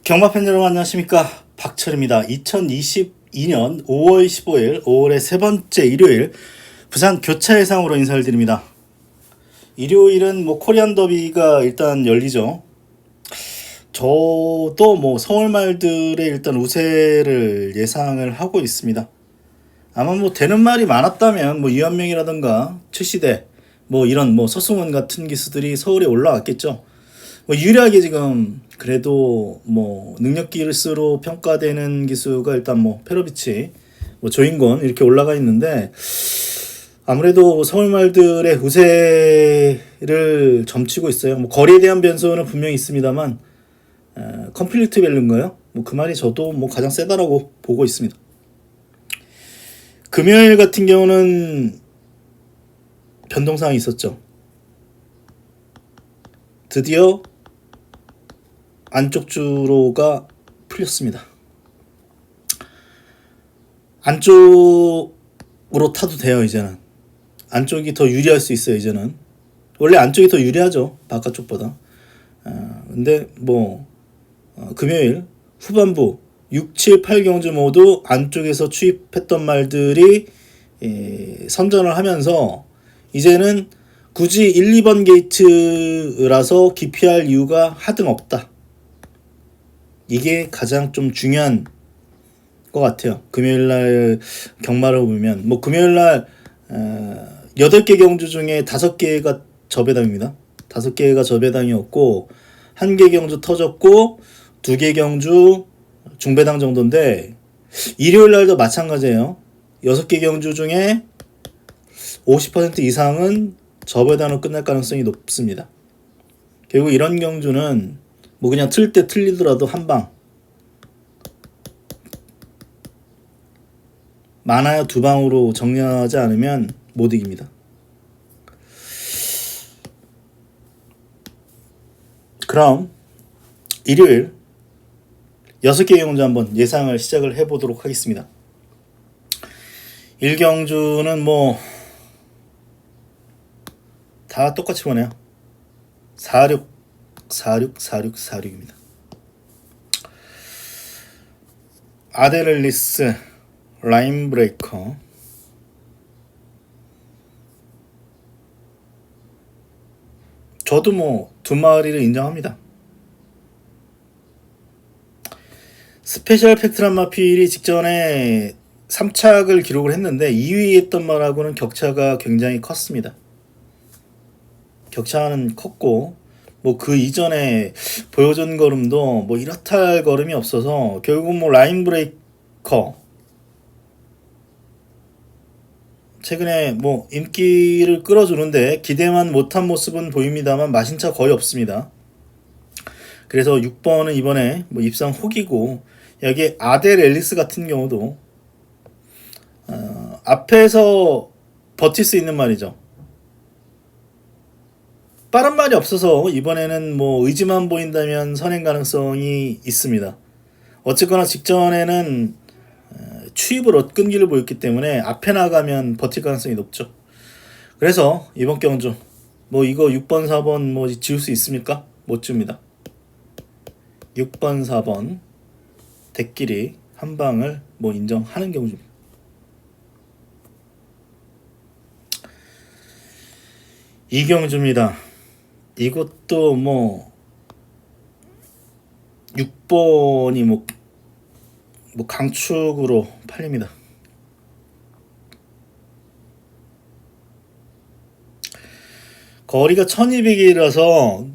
경마팬 여러분 안녕하십니까, 박철입니다. 2022년 5월 15일 5월의 세 번째 일요일 부산 교차 예상으로 인사를 드립니다. 일요일은 코리안 더비가 일단 열리죠. 저도 서울 말들의 일단 우세를 예상을 하고 있습니다. 아마 되는 말이 많았다면 이현명이라든가 최시대 이런 서승원 같은 기수들이 서울에 올라왔겠죠. 유리하게 지금 그래도 능력 기수로 평가되는 기수가 일단 페로비치, 조인권 이렇게 올라가 있는데, 아무래도 서울 말들의 우세를 점치고 있어요. 거리에 대한 변수는 분명히 있습니다만 컴플리트 밸류인가요? 그 말이 저도 가장 세다라고 보고 있습니다. 금요일 같은 경우는 변동사항이 있었죠. 드디어 안쪽 주로가 풀렸습니다. 안쪽으로 타도 돼요. 이제는 안쪽이 더 유리할 수 있어요. 이제는 원래 안쪽이 더 유리하죠, 바깥쪽보다. 근데 금요일 후반부 6, 7, 8경주 모두 안쪽에서 추입했던 말들이 선전을 하면서 이제는 굳이 1, 2번 게이트라서 기피할 이유가 하등 없다. 이게 가장 좀 중요한 것 같아요. 금요일날 경마를 보면 금요일날 8개 경주 중에 5개가 저배당입니다. 5개가 저배당이었고 1개 경주 터졌고 2개 경주 중배당 정도인데, 일요일날도 마찬가지예요. 6개 경주 중에 50% 이상은 저배당으로 끝날 가능성이 높습니다. 결국 이런 경주는 그냥 틀 때 틀리더라도 한방, 많아야 2방으로 정리하지 않으면 못 이깁니다. 그럼 일요일 6개 경주 한번 예상을 시작을 해보도록 하겠습니다. 1경주는 다 똑같이 보네요. 46, 46, 46, 46입니다. 아데렐리스, 라인브레이커, 저도 2마리를 인정합니다. 스페셜 팩트란 마필이 직전에 3착을 기록을 했는데 2위 했던 말하고는 격차가 굉장히 컸습니다. 격차는 컸고 그 이전에 보여준 걸음도 이렇다 할 걸음이 없어서 결국 라인 브레이커 최근에 인기를 끌어주는데 기대만 못한 모습은 보입니다만 마신 차 거의 없습니다. 그래서 6번은 이번에 입상 혹이고, 여기 아델 앨리스 같은 경우도 앞에서 버틸 수 있는 말이죠. 빠른 말이 없어서 이번에는 의지만 보인다면 선행 가능성이 있습니다. 어쨌거나 직전에는 추입을 끈기를 보였기 때문에 앞에 나가면 버틸 가능성이 높죠. 그래서 이번 경주 이거 6번 4번 지울 수 있습니까? 못 지웁니다. 6번 4번 대끼리 한 방을 인정하는 경주입니다. 이 경주입니다. 이것도 6번이 강축으로 팔립니다. 거리가 1200이라서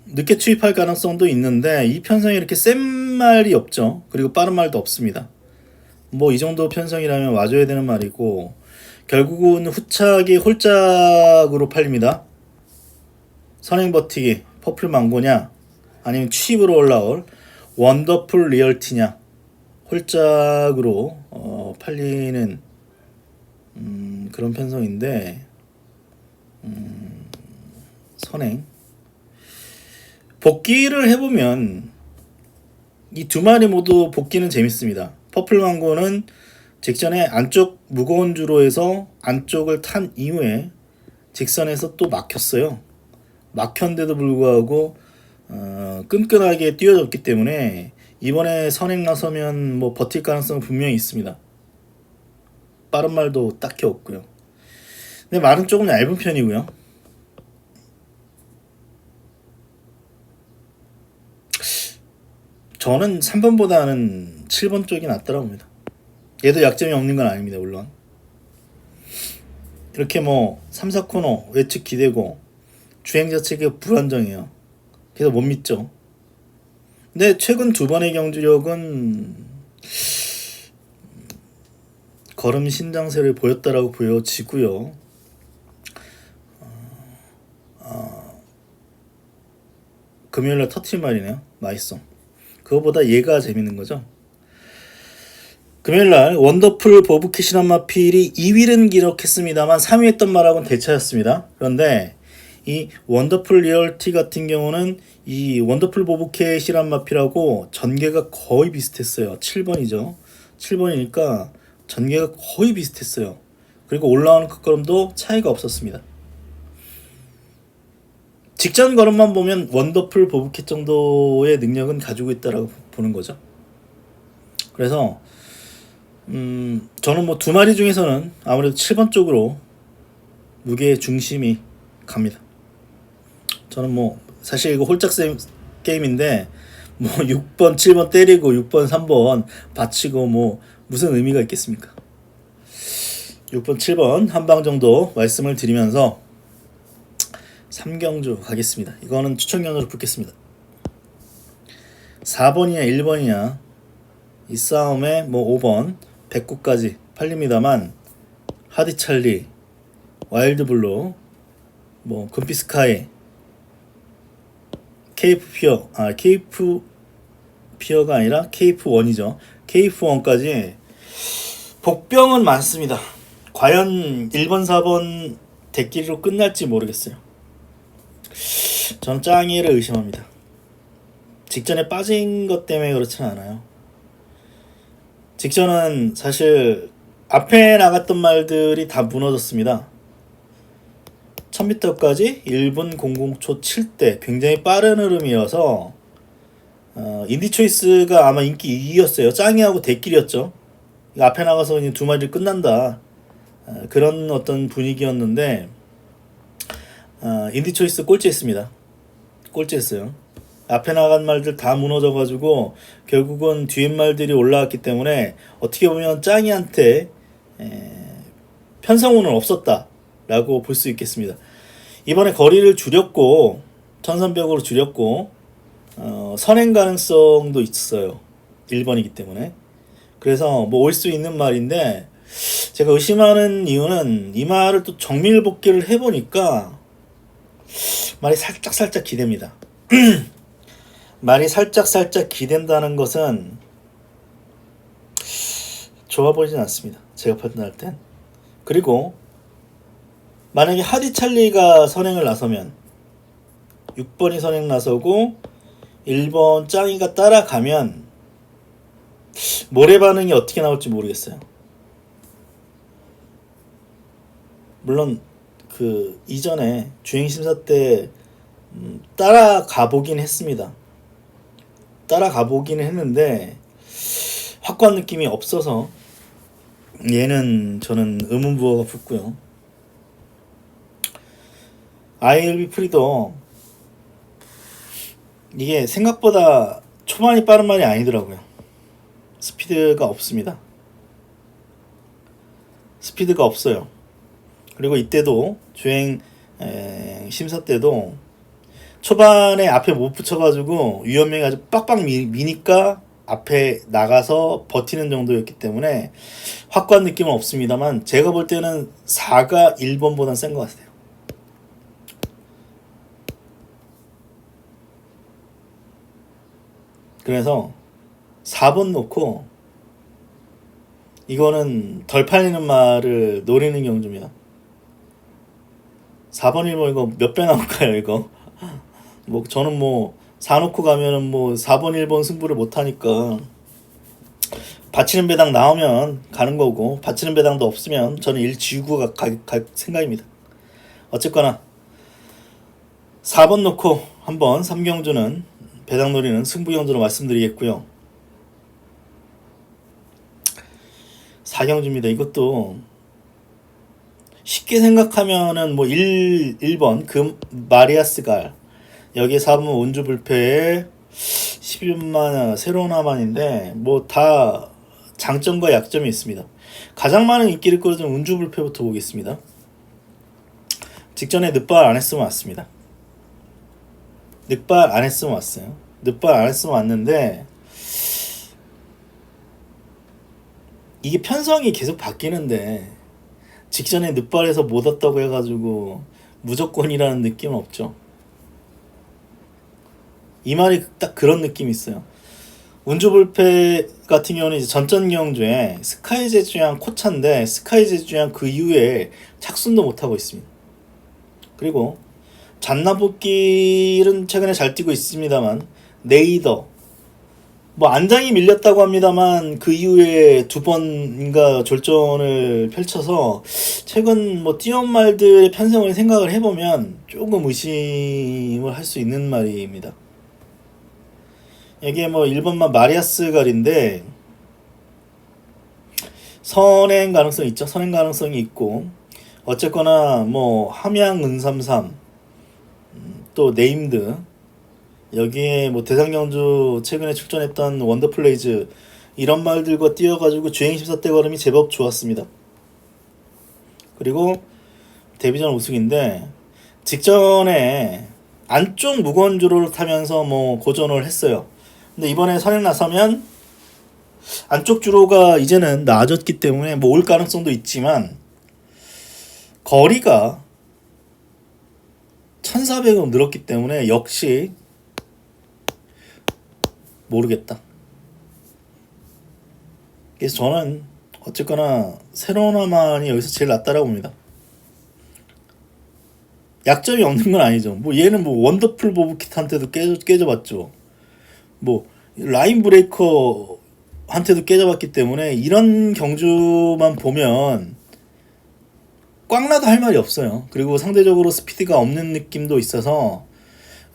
늦게 투입할 가능성도 있는데, 이 편성이 이렇게 센 말이 없죠. 그리고 빠른 말도 없습니다. 이 정도 편성이라면 와줘야 되는 말이고, 결국은 후착이 홀짝으로 팔립니다. 선행 버티기 퍼플 망고냐 아니면 취입으로 올라올 원더풀 리얼티냐, 홀짝으로 팔리는 그런 편성인데, 선행 복귀를 해보면 이 두 마리 모두 복귀는 재밌습니다. 퍼플 망고는 직전에 안쪽 무거운 주로에서 안쪽을 탄 이후에 직선에서 또 막혔어요. 막혔는데도 불구하고 끈끈하게 뛰어졌기 때문에 이번에 선행 나서면 뭐 버틸 가능성은 분명히 있습니다. 빠른 말도 딱히 없고요. 근데 말은 조금 얇은 편이고요. 저는 3번보다는 7번 쪽이 낫다고 봅니다. 얘도 약점이 없는 건 아닙니다. 물론 이렇게 뭐 3, 4코너 외측 기대고 주행 자체가 불안정해요. 그래서 못 믿죠. 근데 최근 두 번의 경주력은 걸음 신장세를 보였다라고 보여지고요. 금요일날 터트린 말이네요. 마이송. 그거보다 얘가 재밌는 거죠. 금요일날 원더풀 버브캣 실험마필이 2위는 기록했습니다만 3위 했던 말하고는 대차였습니다. 그런데 이 원더풀 리얼티 같은 경우는 이 원더풀 버브캣 실험마필하고 전개가 거의 비슷했어요. 7번이죠. 7번이니까 전개가 거의 비슷했어요. 그리고 올라오는 끝걸음도 차이가 없었습니다. 직전 걸음만 보면 원더풀 버브캣 정도의 능력은 가지고 있다라고 보는 거죠. 그래서 저는 뭐 두 마리 중에서는 아무래도 7번 쪽으로 무게의 중심이 갑니다. 저는 뭐 사실 이거 홀짝 게임인데 뭐 6번, 7번 때리고 6번, 3번 받치고 뭐 무슨 의미가 있겠습니까? 6번, 7번 한 방 정도 말씀을 드리면서 3경주 가겠습니다. 이거는 추천경주로 붙겠습니다. 4번이냐 1번이냐 이 싸움에 뭐 5번 109까지 팔립니다만 하디찰리, 와일드블루, 뭐 금피스카이, 케이프 피어가 아니라 케이프1이죠. 케이프1까지 복병은 많습니다. 과연 1번, 4번 대끼리로 끝날지 모르겠어요. 전 짱이를 의심합니다. 직전에 빠진 것 때문에 그렇지는 않아요. 직전은 사실 앞에 나갔던 말들이 다 무너졌습니다. 1000m까지 1분 00초 7대 굉장히 빠른 흐름이어서 인디초이스가 아마 인기 2위였어요. 짱이하고 대끼리였죠. 앞에 나가서 그냥 두 마리 끝난다. 그런 어떤 분위기였는데 인디초이스 꼴찌했습니다. 꼴찌했어요. 앞에 나간 말들 다 무너져가지고 결국은 뒤에 말들이 올라왔기 때문에 어떻게 보면 짱이한테 편성운은 없었다라고 볼 수 있겠습니다. 이번에 거리를 줄였고 1300으로 줄였고 선행 가능성도 있어요. 1번이기 때문에. 그래서 뭐 올 수 있는 말인데 제가 의심하는 이유는 이 말을 또 정밀 복귀를 해보니까 말이 살짝 기댑니다. 말이 살짝 기댄다는 것은 좋아 보이진 않습니다. 제가 판단할 땐. 그리고 만약에 하디찰리가 선행을 나서면 6번이 선행 나서고 1번 짱이가 따라가면 모래 반응이 어떻게 나올지 모르겠어요. 물론 그 이전에 주행심사 때 따라가 보긴 했습니다. 따라가 보기는 했는데 확고한 느낌이 없어서 얘는 저는 의문부호가 붙고요. ILB 프리도 이게 생각보다 초반이 빠른 말이 아니더라고요. 스피드가 없습니다. 스피드가 없어요. 그리고 이때도 주행 심사 때도 초반에 앞에 못 붙여가지고 위험명이 아주 빡빡 미니까 앞에 나가서 버티는 정도였기 때문에 확고한 느낌은 없습니다만 제가 볼 때는 4가 1번보다는 센 것 같아요. 그래서 4번 놓고 이거는 덜 팔리는 말을 노리는 경주입니다. 4번 1번 이거 몇 배 나올까요 이거? 뭐 저는 뭐 4 놓고 가면은 뭐 4번 1번 승부를 못 하니까 받치는 배당 나오면 가는 거고 받치는 배당도 없으면 저는 1 지우고 갈 생각입니다. 어쨌거나 4번 놓고 한번 3경주는 배당놀이는 승부경주로 말씀드리겠고요. 4경주입니다. 이것도 쉽게 생각하면은 뭐 1번 금 마리아스갈, 여기에 4번 온주불패에 11만 세로나만인데 뭐 다 장점과 약점이 있습니다. 가장 많은 인기를 끌어준 운주불패부터 보겠습니다. 직전에 늑발 안 했으면 왔습니다. 늑발 안 했으면 왔어요. 늑발 안 했으면 왔는데 이게 편성이 계속 바뀌는데 직전에 늑발에서 못 왔다고 해가지고 무조건이라는 느낌은 없죠. 이 말이 딱 그런 느낌이 있어요. 운주불패 같은 경우는 이제 전전 경주에 스카이 제주양 코차인데 스카이 제주양 그 이후에 착순도 못하고 있습니다. 그리고 잔나복길은 최근에 잘 뛰고 있습니다만 네이더 뭐 안장이 밀렸다고 합니다만 그 이후에 두 번인가 졸전을 펼쳐서 최근 뭐 뛰어온 말들의 편성을 생각을 해보면 조금 의심을 할 수 있는 말입니다. 이게 뭐 1번만 마리아스갈인데 선행 가능성이 있죠. 선행 가능성이 있고 어쨌거나 뭐 함양 은삼삼 또 네임드 여기에 뭐 대상경주 최근에 출전했던 원더플레이즈 이런 말들과 뛰어가지고 주행 14대 걸음이 제법 좋았습니다. 그리고 데뷔전 우승인데 직전에 안쪽 무거운 주로를 타면서 뭐 고전을 했어요. 근데 이번에 선행 나서면 안쪽 주로가 이제는 나아졌기 때문에 뭐 올 가능성도 있지만 거리가 1400은 늘었기 때문에 역시 모르겠다. 그래서 저는 어쨌거나 세로나만이 여기서 제일 낫다라고 봅니다. 약점이 없는 건 아니죠. 뭐 얘는 뭐 원더풀 보브킷한테도 깨져봤죠. 뭐 라인 브레이커한테도 깨져봤기 때문에 이런 경주만 보면 꽝나도 할 말이 없어요. 그리고 상대적으로 스피드가 없는 느낌도 있어서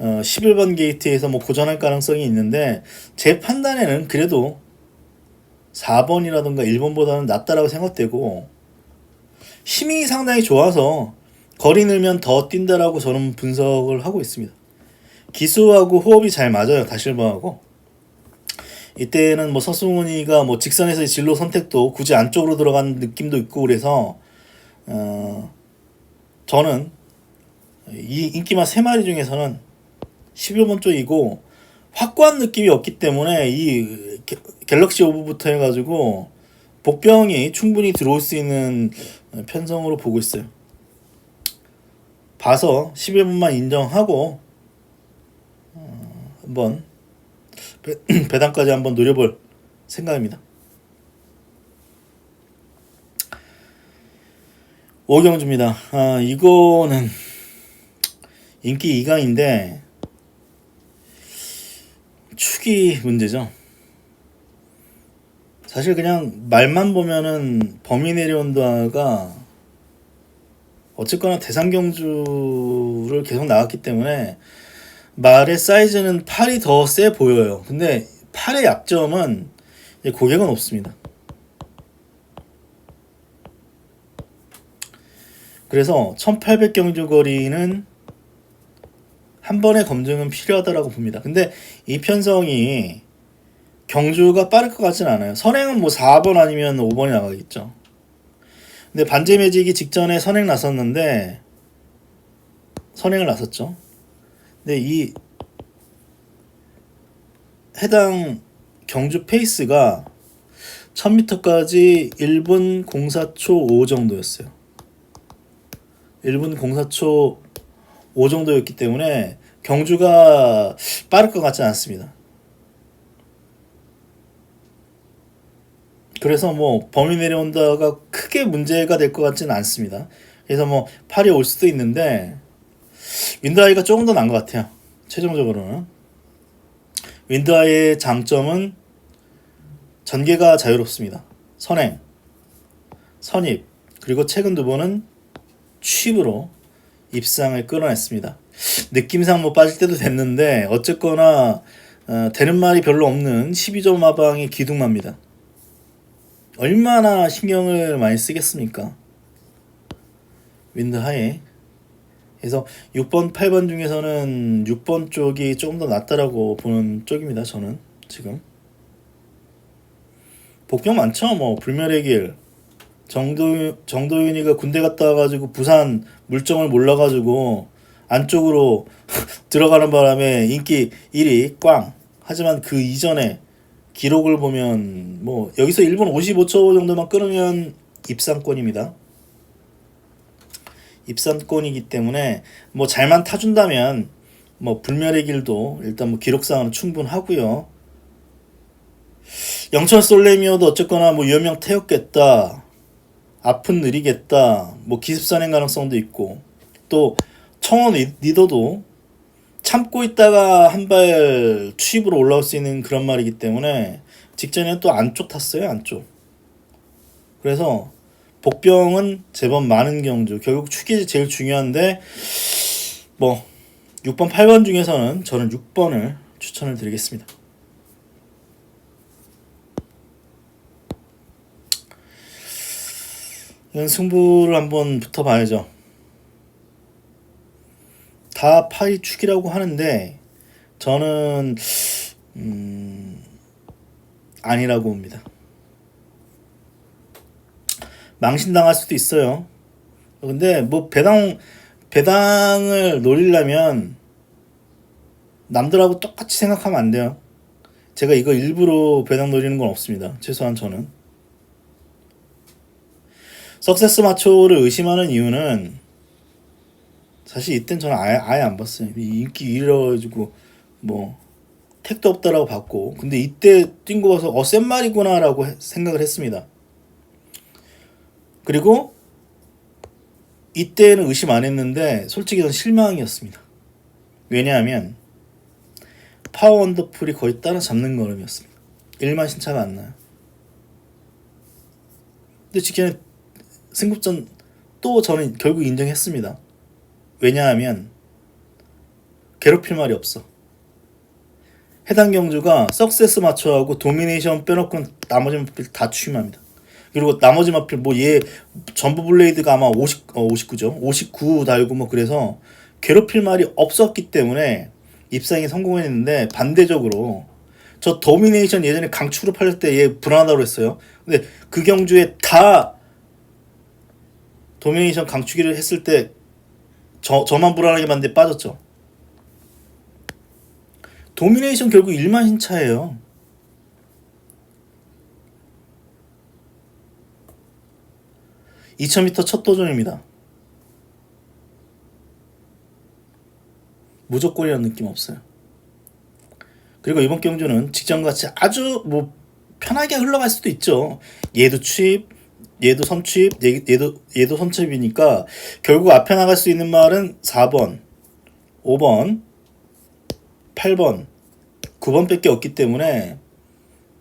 11번 게이트에서 뭐 고전할 가능성이 있는데 제 판단에는 그래도 4번이라든가 1번보다는 낫다라고 생각되고 힘이 상당히 좋아서 거리 늘면 더 뛴다라고 저는 분석을 하고 있습니다. 기수하고 호흡이 잘 맞아요. 다실버하고 이때는 뭐 서승훈이가 뭐 직선에서의 진로 선택도 굳이 안쪽으로 들어간 느낌도 있고 그래서 저는 이 인기마 3마리 중에서는 11번 쪽이고 확고한 느낌이 없기 때문에 이 갤럭시 오브부터 해가지고 복병이 충분히 들어올 수 있는 편성으로 보고 있어요. 봐서 11번만 인정하고 한번 배당까지 한번 노려볼 생각입니다. 5경주입니다. 이거는 인기 2강인데 축이 문제죠. 사실 그냥 말만 보면은 범위 내려온다가 어쨌거나 대상경주를 계속 나왔기 때문에 말의 사이즈는 팔이 더 세 보여요. 근데 팔의 약점은 고객은 없습니다. 그래서 1800경주 거리는 한 번의 검증은 필요하다라고 봅니다. 근데 이 편성이 경주가 빠를 것 같지는 않아요. 선행은 뭐 4번 아니면 5번이 나가겠죠. 근데 반제 매직이 직전에 선행 나섰는데 선행을 나섰죠. 근데 이 해당 경주 페이스가 1000m까지 1분 04초 5 정도였어요. 1분 04초 5 정도였기 때문에 경주가 빠를 것 같지 않습니다. 그래서 뭐 범위 내려온다가 크게 문제가 될 것 같지는 않습니다. 그래서 뭐 팔이 올 수도 있는데 윈드아이가 조금 더 나은 것 같아요. 최종적으로는 윈드아이의 장점은 전개가 자유롭습니다. 선행, 선입, 그리고 최근 두 번은 취입으로 입상을 끌어냈습니다. 느낌상 뭐 빠질 때도 됐는데 어쨌거나 되는 말이 별로 없는 12점 마방의 기둥마입니다. 얼마나 신경을 많이 쓰겠습니까? 윈드 하에. 그래서 6번, 8번 중에서는 6번 쪽이 조금 더 낫다라고 보는 쪽입니다. 저는 지금 복병 많죠. 뭐 불멸의 길, 정도윤이가 군대 갔다 와가지고 부산 물정을 몰라가지고 안쪽으로 들어가는 바람에 인기 1위 꽝. 하지만 그 이전에 기록을 보면 뭐 여기서 1분 55초 정도만 끊으면 입상권입니다. 입상권이기 때문에 뭐 잘만 타준다면 뭐 불멸의 길도 일단 뭐 기록상으로 충분하고요. 영천 솔레미어도 어쨌거나 뭐 유연명 태웠겠다. 앞은 느리겠다. 뭐 기습선행 가능성도 있고 또 청원 리더도 참고 있다가 한 발 추입으로 올라올 수 있는 그런 말이기 때문에 직전에 또 안쪽 탔어요. 안쪽. 그래서 복병은 제법 많은 경주. 결국 축이 제일 중요한데 뭐 6번 8번 중에서는 저는 6번을 추천을 드리겠습니다. 이건 승부를 한번 붙어봐야죠. 다 파이 축이라고 하는데 저는 아니라고 봅니다. 망신당할 수도 있어요. 근데 뭐 배당을 노리려면 남들하고 똑같이 생각하면 안 돼요. 제가 이거 일부러 배당 노리는 건 없습니다. 최소한 저는. 석세스 마초를 의심하는 이유는 사실 이땐 저는 아예 안 봤어요. 인기 이래가지고 뭐 택도 없다라고 봤고, 근데 이때 뛴 거 봐서 센 말이구나라고 생각을 했습니다. 그리고 이때는 의심 안 했는데 솔직히 전 실망이었습니다. 왜냐하면 파워 언더풀이 거의 따라잡는 걸음이었습니다. 1만 신차가 안 나요. 근데 직전에 승급전 또 저는 결국 인정했습니다. 왜냐하면 괴롭힐 말이 없어. 해당 경주가 석세스 마초하고 도미네이션 빼놓고는 나머지 마필 다 추임합니다. 그리고 나머지 마필 뭐 얘 전부 블레이드가 아마 59죠. 59 달고 뭐 그래서 괴롭힐 말이 없었기 때문에 입상에 성공했는데 반대적으로 저 도미네이션 예전에 강추로 팔릴 때 얘 불안하다고 했어요. 근데 그 경주에 다 도미네이션 강추기를 했을 때 저만 불안하게 만드는데 빠졌죠. 도미네이션 결국 1만 신차예요. (2000m) 첫 도전입니다. 무조건이라는 느낌 없어요. 그리고 이번 경주는 직전같이 아주 뭐 편하게 흘러갈 수도 있죠. 얘도 추입, 얘도 선취입, 얘도 선취입이니까 결국 앞에 나갈 수 있는 말은 4번, 5번, 8번, 9번 밖에 없기 때문에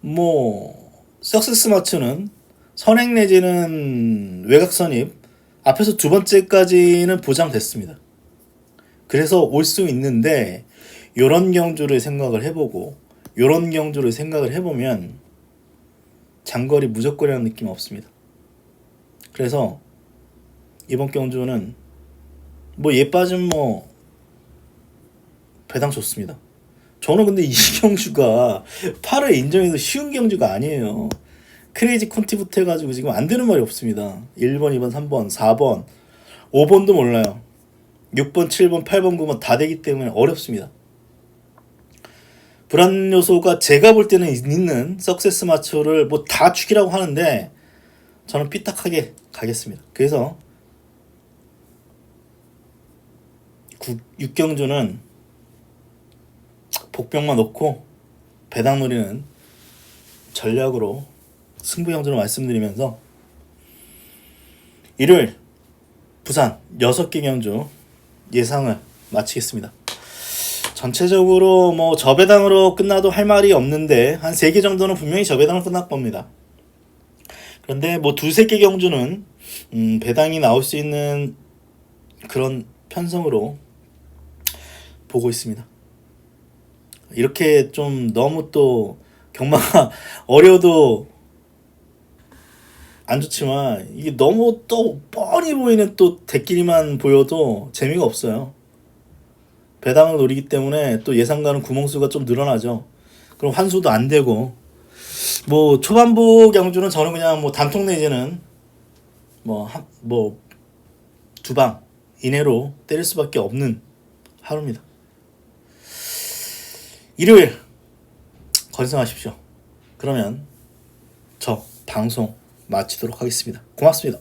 뭐 석세스 마츠는 선행 내지는 외곽 선입 앞에서 두 번째까지는 보장됐습니다. 그래서 올 수 있는데 요런 경주를 생각을 해보고 요런 경주를 생각을 해보면 장거리 무조건이라는 느낌 없습니다. 그래서 이번 경주는 뭐 얘 빠진 뭐 배당 좋습니다. 저는 근데 이 경주가 8회 인정해서 쉬운 경주가 아니에요. 크레이지 콘티부터 해가지고 지금 안 되는 말이 없습니다. 1번, 2번, 3번, 4번, 5번도 몰라요. 6번, 7번, 8번, 9번 다 되기 때문에 어렵습니다. 불안 요소가 제가 볼 때는 있는 석세스 마초를 뭐 다 축이라고 하는데 저는 삐딱하게 가겠습니다. 그래서 6경주는 복병만 넣고 배당 노리는 전략으로 승부경주로 말씀드리면서 일요일 부산 6개 경주 예상을 마치겠습니다. 전체적으로 뭐 저배당으로 끝나도 할 말이 없는데 한 3개 정도는 분명히 저배당으로 끝날 겁니다. 그런데 뭐 2-3개 경주는 배당이 나올 수 있는 그런 편성으로 보고 있습니다. 이렇게 좀 너무 또 경마가 어려도 안 좋지만 이게 너무 또 뻔히 보이는 또 대끼리만 보여도 재미가 없어요. 배당을 노리기 때문에 또 예상가는 구멍수가 좀 늘어나죠. 그럼 환수도 안 되고 뭐 초반복 양주는 저는 그냥 뭐 단통 내지는 뭐 두 방 이내로 때릴 수밖에 없는 하루입니다. 일요일 건승하십시오. 그러면 저 방송 마치도록 하겠습니다. 고맙습니다.